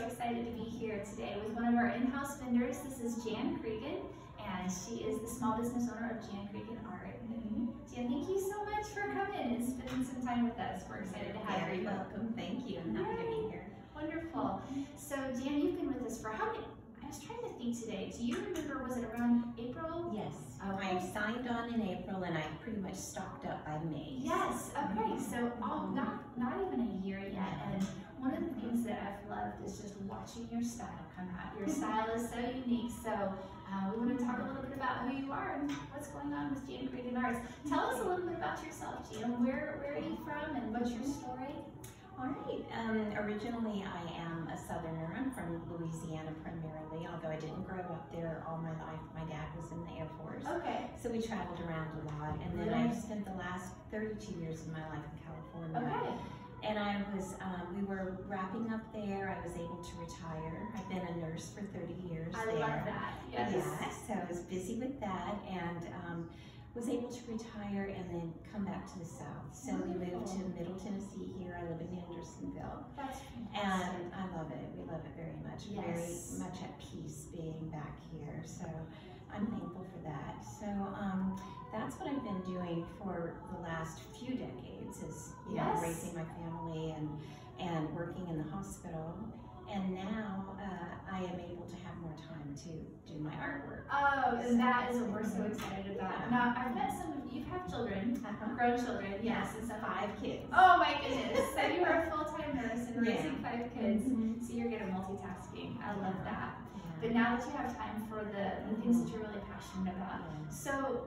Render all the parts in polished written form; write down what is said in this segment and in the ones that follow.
excited to be here today with one of our in-house vendors. This is Jan Cregan, and she is the small business owner of Cregan Art. Jan, thank you so much for coming and spending some time with us. We're excited to have you. You're welcome. Thank you. I'm happy to be here. Wonderful. So, Jan, you've been with us for how many? I was trying to think today. Do you remember, was it around April? Yes. Okay. I signed on in April and I pretty much stocked up by May. Yes. Okay. So, not even a year yet. And one of the things that I've loved is just watching your style come out. Your style is so unique. So, we want to talk a little bit about who you are and what's going on with Jan Cregan Arts. Tell us a little bit about yourself, Jan. Where are you from and what's your story? All right. Originally, I am a Southerner. I'm from Louisiana primarily, although I didn't grow up there all my life. My dad was in the Air Force. Okay. So we traveled around a lot. And then I spent the last 32 years of my life in California. Okay. And I was, we were wrapping up there. I was able to retire. I've been a nurse for 30 years I love that. Yes. Yeah, so I was busy with that and was able to retire and then come back to the South. So we moved to Middle Tennessee here. I live in Andersonville. That's fantastic. And I love it. We love it very much. Yes. Very much at peace being back here. So I'm thankful for that. So that's what I've been doing for the last few decades is raising my family and working in the hospital. And now I am able to have more time to do my artwork. Oh, and that is what we're so excited about. Yeah. Now, I've met some of you have children, grown children, yes, and stuff. 5 kids. Oh my goodness! So you are a full-time nurse and raising 5 kids, so you're good at multitasking. I love that. But now that you have time for the things that you're really passionate about, so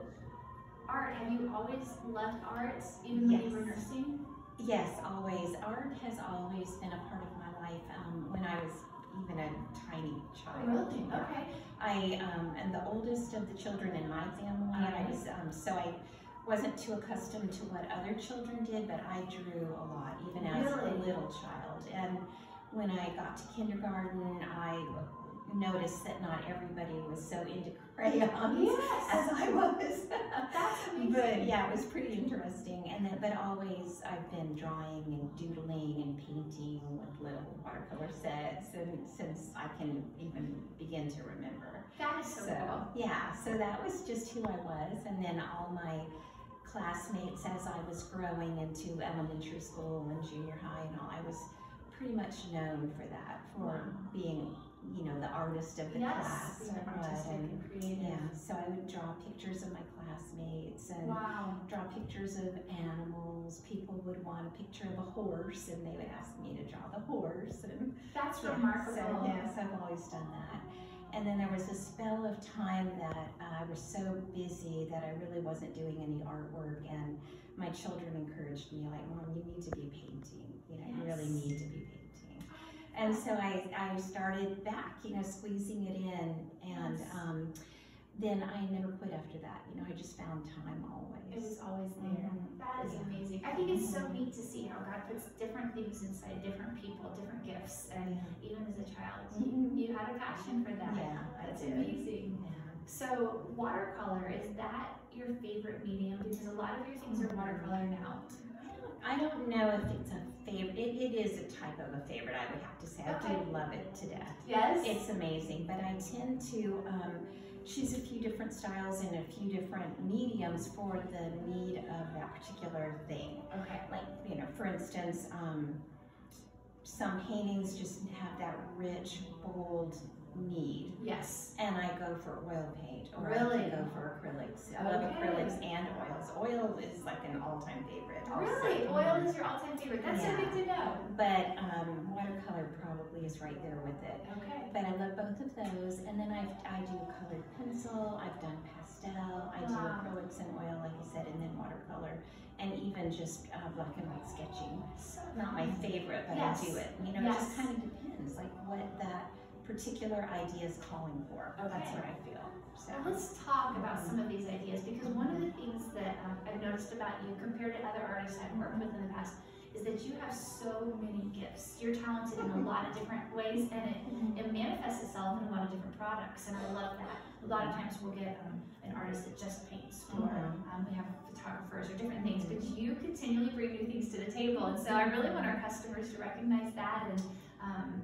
art. Have you always loved art, even when you were nursing? Yes, always. Art has always been a part of my life. When I was even a tiny child. Really? Okay. I am the oldest of the children in my family. I was so I wasn't too accustomed to what other children did, but I drew a lot, even as a little child. And when I got to kindergarten, I noticed that not everybody was so into crayons as I was. That's amazing. But yeah, it was pretty interesting. And then, but always I've been drawing and doodling and painting with little watercolor sets, and since I can even begin to remember. That is so cool. Yeah, so that was just who I was. And then all my classmates, as I was growing into elementary school and junior high and all, I was pretty much known for that, for being, you know, the artist of the class. Being artistic and creative. Yeah, so I would draw pictures of my classmates and draw pictures of animals. People would want a picture of a horse and they would ask me to draw the horse. And that's remarkable. So, yes, I've always done that. And then there was a spell of time that I was so busy that I really wasn't doing any artwork, and my children encouraged me, like, Mom, you need to be painting. You know, you really need to be painting. And so I started back, you know, squeezing it in, and then I never quit after that. You know, I just found time always. It was always there. That is amazing. I think it's so neat to see how God puts different things inside different people, different gifts, and even as a child, you had a passion for that. Yeah, that's amazing. Yeah. So watercolor, is that your favorite medium? Because a lot of your things are watercolor now. I don't know if it's a favorite. It is a type of a favorite, I would have to say. I do love it to death. Yes. It's amazing, but I tend to choose a few different styles and a few different mediums for the need of that particular thing. Okay. Like, you know, for instance, some paintings just have that rich, bold need. Yes. And I go for oil paint, or I go for acrylics. I love acrylics and oils. Oil is like an all-time favorite. Really? Oil is your all-time favorite? That's so good to know. But watercolor probably is right there with it. Okay. But I love both of those. And then I do colored pencil, I've done pastel, I do acrylics and oil, like I said, and then watercolor. And even just black and white sketching. Not my favorite, but I do it. You know, it just kind of depends, like what that particular idea is calling for. That's what I feel. So let's talk about some of these ideas, because one of the things that I've noticed about you compared to other artists I've worked with in the past is that you have so many gifts. You're talented in a lot of different ways, and it manifests itself in a lot of different products, and I love that. A lot of times we'll get an artist that just paints, or we have photographers or different things, but you continually bring new things to the table, and so I really want our customers to recognize that and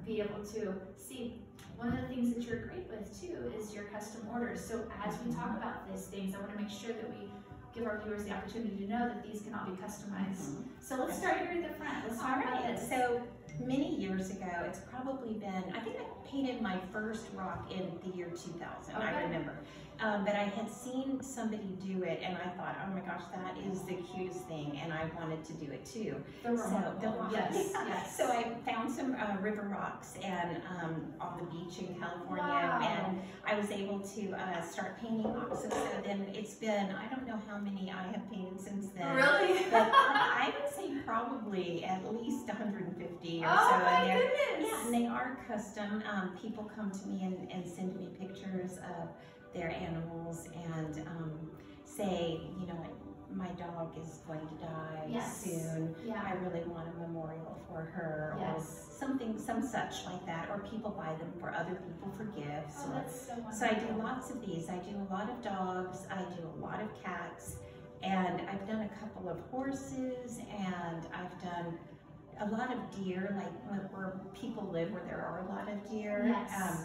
be able to see. One of the things that you're great with too is your custom orders. So as we talk about these things, I want to make sure that we give our viewers the opportunity to know that these can all be customized. So let's start here at the front. Let's talk about this. So many years ago, it's probably been, I think I painted my first rock in the year 2000, I remember. But I had seen somebody do it and I thought, oh my gosh, that is the cutest thing, and I wanted to do it too. Yes. So I found some river rocks and on the beach in California, and I was able to start painting rocks. And so then it's been, I don't know how many I have painted since then. Really? But I would say probably at least 150 or so. Oh my goodness! goodness! And they are custom. People come to me and send me pictures of their animals and say, you know, like, my dog is going to die soon. I really want a memorial for her, or some such like that. Or people buy them for other people for gifts. Oh, that's so wonderful. So I do lots of these. I do a lot of dogs. I do a lot of cats, and I've done a couple of horses, and I've done a lot of deer, like where people live, where there are a lot of deer.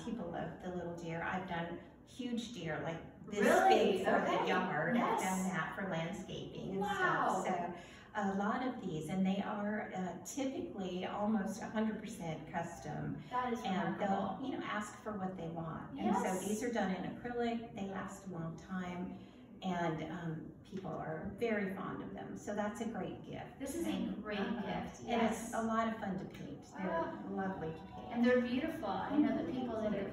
People love the little deer. I've done huge deer, like this big for the yard. I've done that for landscaping and stuff. So a lot of these, and they are typically almost 100% custom. That is and they'll, you know, ask for what they want. And so these are done in acrylic. They last a long time, and people are very fond of them. So that's a great gift. This is a great gift. And it's a lot of fun to paint. They're lovely to paint. And they're beautiful. I know the people that have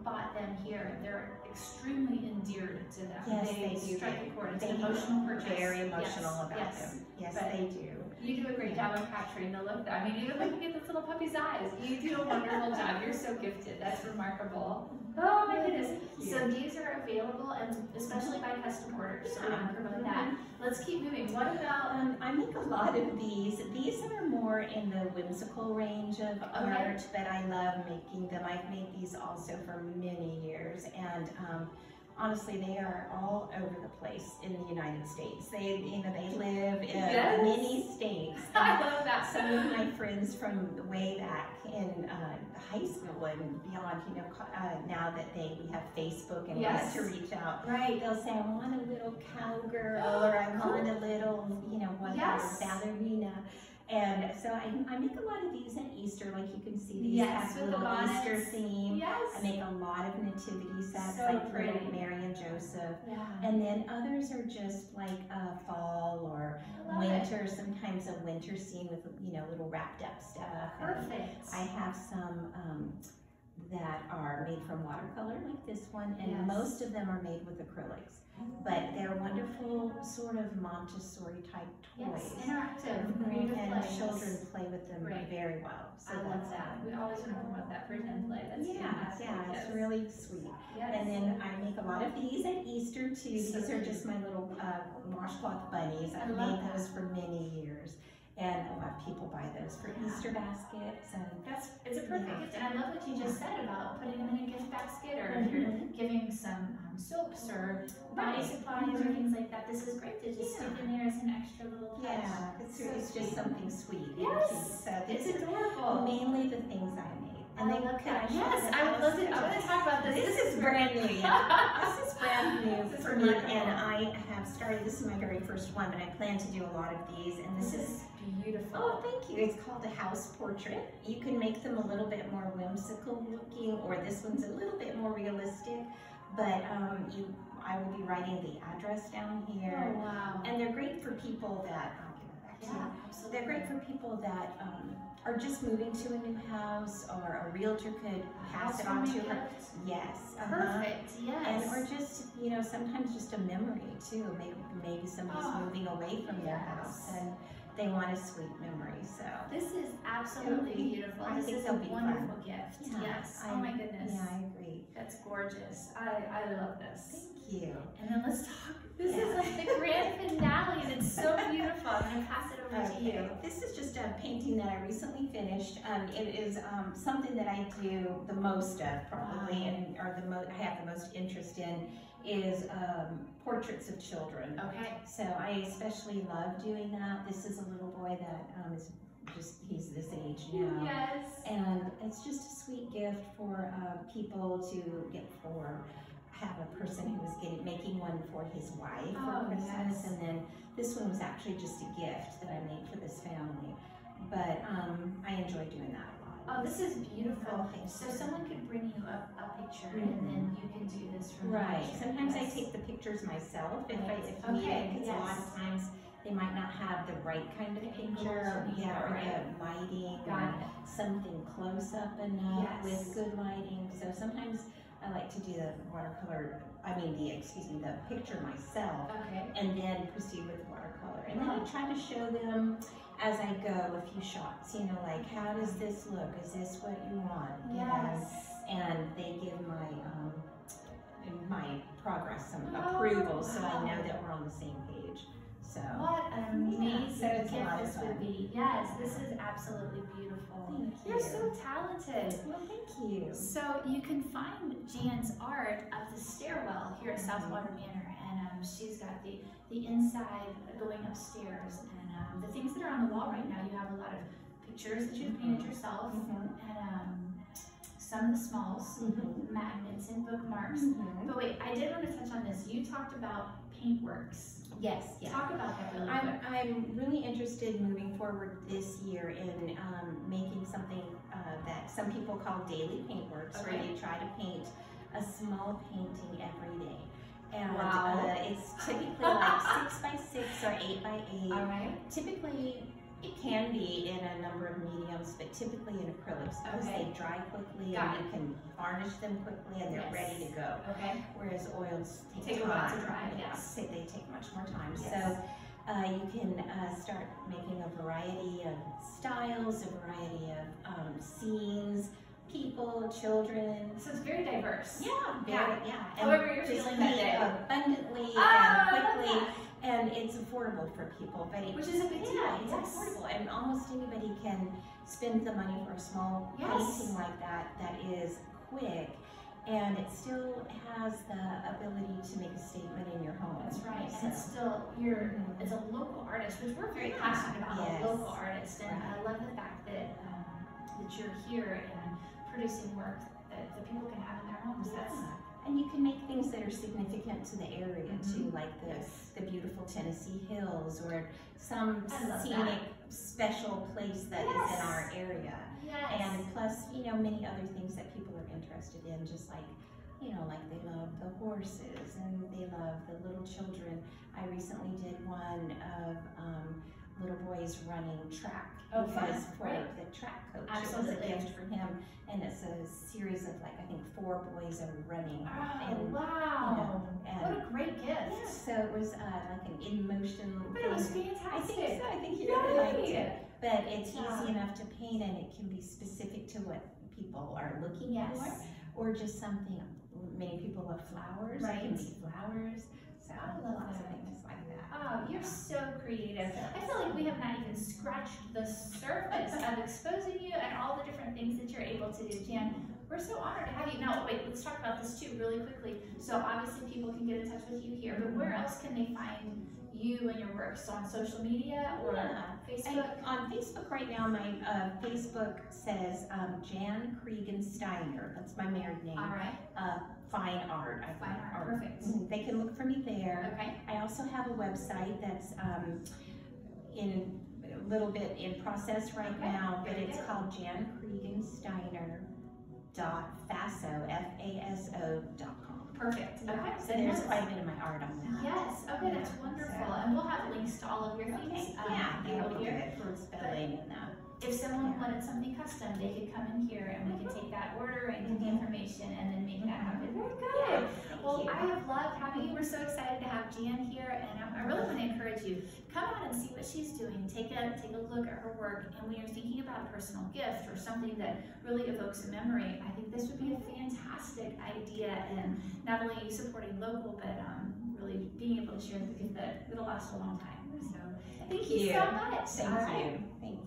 bought them here, they're extremely endeared to them. Yes, they do. Strike a chord. It's an emotional purchase. Very emotional about them. Yes, they do. You do a great job of capturing the look. I mean, even looking at this little puppy's eyes, you do a wonderful job. You're so gifted. That's remarkable. Oh my goodness. So these are available, and especially by custom orders. So we want to promote that. Let's keep moving. What about? I make a lot of these. These are more in the whimsical range of art, but I love making them. I've made these also for many years, and honestly, they are all over the place in the United States. They, you know, they live in many states. I love that. Some of my friends from way back in high school and beyond, you know, now that we have Facebook and we have to reach out, they'll say, I want a little cowgirl, or I want a little, you know, ballerina. And so I make a lot of these at Easter, like you can see these have a little Easter theme. I make a lot of nativity sets, like little Mary and Joseph. And then others are just like fall or winter, sometimes a winter scene with, you know, little wrapped up stuff. Perfect. I have some that are made from watercolor, like this one, and most of them are made with acrylics. But they're wonderful sort of Montessori type toys. Interactive. And children play with them very well. So I love that. We always want to promote that pretend play. That's fantastic. It's really sweet. And then I make a lot of these at Easter too. These are just my little washcloth bunnies. I've made those for many years. And a lot of people buy those for Easter baskets. And it's a perfect gift. And I love what you just said about putting them in a gift basket, or if you're giving some soaps or body supplies or things like that. This is great to just stick in there as an extra little touch. It's just something sweet. Yes, so it's adorable. Mainly the things I made. And I love that. Yes, I would love to. I want to talk about this. This is brand new. This is brand new for me, and I have started. This is my very first one, but I plan to do a lot of these. And this is beautiful. Oh, thank you. It's called a house portrait. You can make them a little bit more whimsical looking, or this one's a little bit more realistic. But I will be writing the address down here. Oh, wow. And they're great for people that. They're great for people that are just moving to a new house, or a realtor could pass it on to her. Yes. Perfect. Yes. And or just, you know, sometimes just a memory too. Maybe somebody's moving away from their house and they want a sweet memory. So this is absolutely beautiful. I think is a wonderful gift. Yes. Oh my goodness. Yeah, I agree. That's gorgeous. I love this. Thank you. And then let's talk. This is like the grand finale, and it's so beautiful. I'm going to pass it over to you. This is just a painting that I recently finished. It is something that I do the most of, probably, and I have the most interest in is portraits of children. Okay. So I especially love doing that. This is a little boy that is he's this age now. Yes. And it's just a sweet gift for people to get have a person who was making one for his wife for Christmas, and then this one was actually just a gift that I made for this family. But I enjoy doing that a lot. Oh, this is beautiful. Okay. So someone could bring you a picture, and then you can do this from Right. the picture. Sometimes I take the pictures myself if needed, because a lot of times they might not have the right kind of picture, or the lighting, or something close up enough with good lighting. So sometimes I like to do the the picture myself, and then proceed with watercolor. And then I try to show them as I go a few shots, like, how does this look? Is this what you want? And they give my progress, some approval, so I know that we're on the same page. So what an amazing so gift this would be. Yes, this is absolutely beautiful. Thank you. You're so talented. Well, thank you. So you can find Jan's art up the stairwell here at Southwater Manor, and she's got the inside going upstairs, and the things that are on the wall right now. You have a lot of pictures that you've painted yourself, and some of the smalls, magnets and bookmarks. But wait, I did want to touch on this. You talked about paintworks. Yes. Talk about that really quick. I'm really interested moving forward this year in making something that some people call daily paintworks, where you try to paint a small painting every day. And it's typically like 6 by 6 or 8 by 8. All right. Typically, it can be in a number of mediums, but typically in acrylics, because they dry quickly and you can varnish them quickly and they're ready to go. Whereas oils take a while to dry. They take much more time. So you can start making a variety of styles, a variety of scenes, people, children. So it's very diverse. And however you're feeling that day. Abundantly and quickly. And it's affordable for people, which is a big deal. It's affordable, and almost anybody can spend the money for a small painting like that is quick, and it still has the ability to make a statement in your home. That's right, and it's still it's a local artist, which we're very passionate about. Local artist, and I love the fact that that you're here and producing work that the people can have in their homes. And you can make things that are significant to the area too, like the beautiful Tennessee hills, or some scenic special place that is in our area. And plus, many other things that people are interested in, just like, like they love the horses and they love the little children. I recently did one of little boys running track, because for the track coach, it was a gift for him, and it's a series of, like, I think 4 boys are running. Wow! What a great gift! Yeah, so it was like an in-motion. But it was fantastic. I think so. I think you really liked it. But it's easy enough to paint, and it can be specific to what people are looking for, or just something. Many people love flowers. It can be flowers. So lots of things like that. Oh, you're so creative. I feel like we have not even scratched the surface of exposing you and all the different things that you're able to do. Jan, we're so honored to have you. Now, wait, let's talk about this too really quickly. So obviously people can get in touch with you here, but where else can they find you and your work? So on social media or Facebook? And on Facebook right now, my Facebook says Jan Cregan Steiner. That's my married name. All right. Fine Art. Fine Art, perfect. They can look for me there. Okay. I also have a website that's in a little bit in process right now, but it's called janCregansteiner.faso.com. Perfect. Okay. So there's quite a bit of my art on that. Yes. Okay, that's wonderful. And we'll have links to all of your things. That would be good for spelling and if someone wanted something custom, they could come in here and we could take that order and get the information and then make that happen. Very good. Well, I have loved having you. We're so excited to have Jan here, and I really want to encourage you. Come out and see what she's doing. Take a look at her work, and when you're thinking about a personal gift or something that really evokes a memory, I think this would be a fantastic idea, and not only supporting local, but really being able to share the gift that'll last a long time. So thank you so much. Thank you.